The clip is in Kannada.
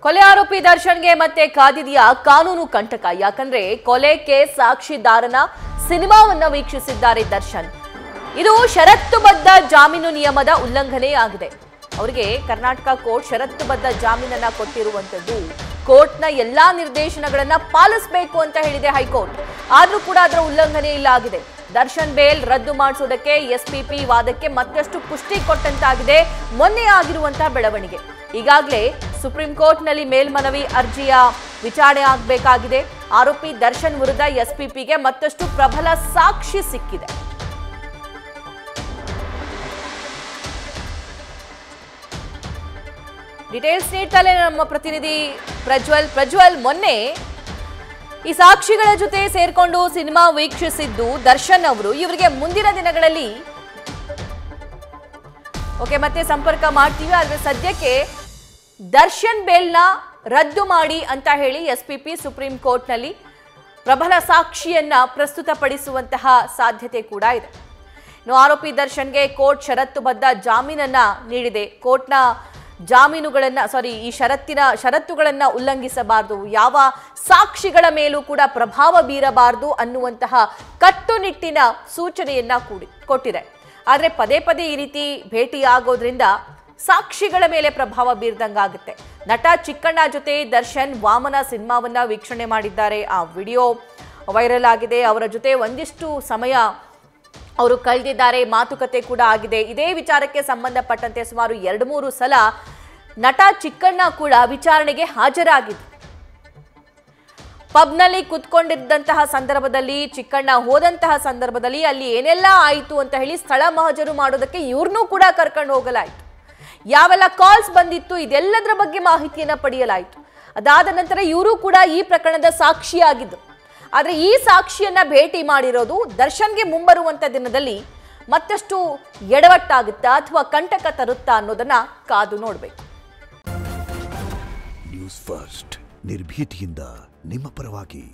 ಕೊಲೆ ಆರೋಪಿ ದರ್ಶನ್ಗೆ ಮತ್ತೆ ಕಾದಿದೆಯಾ ಕಾನೂನು ಕಂಟಕ. ಯಾಕಂದ್ರೆ ಕೊಲೆ ಕೇಸ್ ಸಾಕ್ಷಿದಾರನ ಸಿನಿಮಾವನ್ನ ವೀಕ್ಷಿಸಿದ್ದಾರೆ ದರ್ಶನ್. ಇದು ಷರತ್ತುಬದ್ಧ ಜಾಮೀನು ನಿಯಮದ ಉಲ್ಲಂಘನೆಯಾಗಿದೆ. ಅವರಿಗೆ ಕರ್ನಾಟಕ ಕೋರ್ಟ್ ಷರತ್ತುಬದ್ಧ ಜಾಮೀನನ್ನ ಕೊಟ್ಟಿರುವಂತದ್ದು. ಕೋರ್ಟ್ನ ಎಲ್ಲಾ ನಿರ್ದೇಶನಗಳನ್ನ ಪಾಲಿಸಬೇಕು ಅಂತ ಹೇಳಿದೆ ಹೈಕೋರ್ಟ್. ಆದ್ರೂ ಕೂಡ ಅದರ ಉಲ್ಲಂಘನೆ ಇಲ್ಲ ಆಗಿದೆ. ದರ್ಶನ್ ಬೇಲ್ ರದ್ದು ಮಾಡಿಸೋದಕ್ಕೆ ಎಸ್ಪಿಪಿ ವಾದಕ್ಕೆ ಮತ್ತಷ್ಟು ಪುಷ್ಟಿ ಕೊಟ್ಟಂತಾಗಿದೆ ಮೊನ್ನೆ ಆಗಿರುವಂತಹ ಬೆಳವಣಿಗೆ. ಈಗಾಗಲೇ ಸುಪ್ರೀಂ ಕೋರ್ಟ್ನಲ್ಲಿ ಮೇಲ್ಮನವಿ ಅರ್ಜಿಯ ವಿಚಾರಣೆ ಆಗಬೇಕಾಗಿದೆ. ಆರೋಪಿ ದರ್ಶನ್ ವಿರುದ್ಧ ಎಸ್ಪಿಪಿಗೆ ಮತ್ತಷ್ಟು ಪ್ರಬಲ ಸಾಕ್ಷಿ ಸಿಕ್ಕಿದೆ. ಡೀಟೇಲ್ಸ್ ನೀಡ್ತಲೇ ನಮ್ಮ ಪ್ರತಿನಿಧಿ ಪ್ರಜ್ವಲ್ ಮೊನ್ನೆ ಈ ಸಾಕ್ಷಿಗಳ ಜೊತೆ ಸೇರ್ಕೊಂಡು ಸಿನಿಮಾ ವೀಕ್ಷಿಸಿದ್ದು ದರ್ಶನ್ ಅವರು. ಇವರಿಗೆ ಮುಂದಿನ ದಿನಗಳಲ್ಲಿ ಮತ್ತೆ ಸಂಪರ್ಕ ಮಾಡ್ತೀವಿ. ಆದ್ರೆ ಸದ್ಯಕ್ಕೆ ದರ್ಶನ್ ಬೇಲ್ನ ರದ್ದು ಮಾಡಿ ಅಂತ ಹೇಳಿ ಎಸ್ಪಿಪಿ ಸುಪ್ರೀಂ ಕೋರ್ಟ್ನಲ್ಲಿ ಪ್ರಬಲ ಸಾಕ್ಷಿಯನ್ನ ಪ್ರಸ್ತುತಪಡಿಸುವಂತಹ ಸಾಧ್ಯತೆ ಕೂಡ ಇದೆ. ಇನ್ನು ಆರೋಪಿ ದರ್ಶನ್ಗೆ ಕೋರ್ಟ್ ಷರತ್ತುಬದ್ಧ ಜಾಮೀನನ್ನ ನೀಡಿದೆ. ಕೋರ್ಟ್ನ ಜಾಮೀನುಗಳನ್ನ ಈ ಷರತ್ತುಗಳನ್ನ ಉಲ್ಲಂಘಿಸಬಾರದು, ಯಾವ ಸಾಕ್ಷಿಗಳ ಮೇಲೂ ಕೂಡ ಪ್ರಭಾವ ಬೀರಬಾರದು ಅನ್ನುವಂತಹ ಕಟ್ಟುನಿಟ್ಟಿನ ಸೂಚನೆಯನ್ನ ಕೊಟ್ಟಿದೆ. ಆದರೆ ಪದೇ ಪದೇ ಈ ರೀತಿ ಭೇಟಿಯಾಗೋದ್ರಿಂದ ಸಾಕ್ಷಿಗಳ ಮೇಲೆ ಪ್ರಭಾವ ಬೀರ್ದಂಗಾಗುತ್ತೆ. ನಟ ಚಿಕ್ಕಣ್ಣ ಜೊತೆ ದರ್ಶನ್ ವಾಮನ ಸಿನಿಮಾವನ್ನ ವೀಕ್ಷಣೆ ಮಾಡಿದ್ದಾರೆ. ಆ ವಿಡಿಯೋ ವೈರಲ್ ಆಗಿದೆ. ಅವರ ಜೊತೆ ಒಂದಿಷ್ಟು ಸಮಯ ಅವರು ಕಳೆದಿದ್ದಾರೆ, ಮಾತುಕತೆ ಕೂಡ ಆಗಿದೆ. ಇದೇ ವಿಚಾರಕ್ಕೆ ಸಂಬಂಧಪಟ್ಟಂತೆ ಸುಮಾರು 2-3 ಸಲ ನಟ ಚಿಕ್ಕಣ್ಣ ಕೂಡ ವಿಚಾರಣೆಗೆ ಹಾಜರಾಗಿದ್ದರು. ಪಬ್ನಲ್ಲಿ ಕುತ್ಕೊಂಡಿದ್ದಂತಹ ಸಂದರ್ಭದಲ್ಲಿ, ಚಿಕ್ಕಣ್ಣ ಹೋದಂತಹ ಸಂದರ್ಭದಲ್ಲಿ ಅಲ್ಲಿ ಏನೆಲ್ಲ ಆಯಿತು ಅಂತ ಹೇಳಿ ಸ್ಥಳ ಮಹಜರು ಮಾಡೋದಕ್ಕೆ ಇವ್ರನ್ನೂ ಕೂಡ ಕರ್ಕೊಂಡು ಹೋಗಲಾಯಿತು. ಯಾವೆಲ್ಲ ಕಾಲ್ಸ್ ಬಂದಿತ್ತು ಇದೆಲ್ಲದರ ಬಗ್ಗೆ ಮಾಹಿತಿಯನ್ನ ಪಡೆಯಲಾಯಿತು. ಅದಾದ ನಂತರ ಇವರು ಕೂಡ ಈ ಪ್ರಕರಣದ ಸಾಕ್ಷಿಯಾಗಿದ್ದರು. ಆದರೆ ಈ ಸಾಕ್ಷಿಯನ್ನ ಭೇಟಿ ಮಾಡಿರೋದು ದರ್ಶನ್ಗೆ ಮುಂಬರುವಂತ ದಿನದಲ್ಲಿ ಮತ್ತಷ್ಟು ಎಡವಟ್ಟಾಗುತ್ತಾ ಅಥವಾ ಕಂಟಕ ತರುತ್ತಾ ಅನ್ನೋದನ್ನ ಕಾದು ನೋಡಬೇಕು. ನ್ಯೂಸ್ ಫಸ್ಟ್ ನಿರ್ಭೀತಿಯಿಂದ ನಿಮ್ಮ ಪರವಾಗಿ.